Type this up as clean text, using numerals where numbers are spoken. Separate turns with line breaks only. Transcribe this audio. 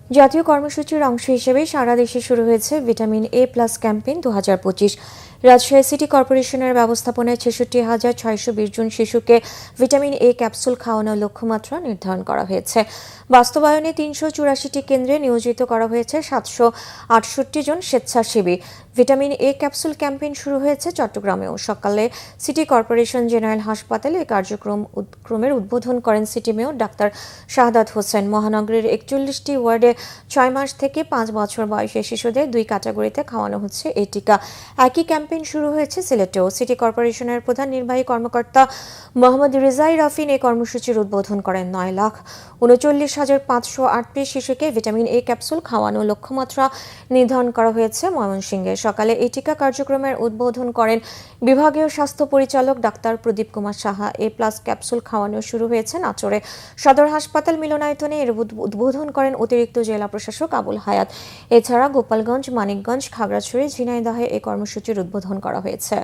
জাতীয় কর্মসূচির অংশ হিসেবে সারা দেশে শুরু হয়েছে vitamin A plus campaign 2025। Rajshahi city কর্পোরেশনের ব্যবস্থাপনায় ৬৬,৬২০ জন শিশুকে ভিটামিন এ ক্যাপসুল খাওয়ানোর লক্ষ্যমাত্রা নির্ধারণ করা হয়েছে। বাস্তবায়নে ৩৮৪টি কেন্দ্রে নিয়োজিত করা হয়েছে ৭৬৮ জন স্বেচ্ছাসেবী। ভিটামিন এ ক্যাপসুল ক্যাম্পেইন শুরু হয়েছে চট্টগ্রামেও। সকালে সিটি কর্পোরেশন জেনারেল হাসপাতালে এই কার্যক্রমের উদ্বোধন করেন city mayor doctor Shahadat Hossain. মহানগরীর ৪১টি ওয়ার্ডে ৬ মাস থেকে ৫ বছর বয়সী শিশুদের ২ ক্যাটাগরিতে খাওয়ানো হচ্ছে এই টিকা। একই ক্যাম্পেইন শুরু হয়েছে সিলেটেও। সিটি কর্পোরেশনের প্রধান নির্বাহী কর্মকর্তা মোহাম্মদ রিজাই রাফিন এই কর্মসূচির উদ্বোধন করেন। ৯,৩৯,৫৩৮ শিশুকে ভিটামিন এ ক্যাপসুল খাওয়ানোর লক্ষ্যমাত্রা নির্ধারণ করা হয়েছে ময়মনসিংহে। সকালে এই টিকা কার্যক্রমের উদ্বোধন করেন বিভাগীয় স্বাস্থ্য পরিচালক ডাক্তার প্রদীপ কুমার সাহা। এ প্লাস ক্যাপসুল খাওয়ানো শুরু হয়েছে নাটোরে সদর হাসপাতাল মিলনায়তনে। এর উদ্বোধন করেন অতিরিক্ত জেলা প্রশাসক আবুল হায়াত। এছাড়া গোপালগঞ্জ, মানিকগঞ্জ, খাগড়াছড়ি, ঝিনাইদহে এই কর্মসূচির উদ্বোধন করা হয়েছে।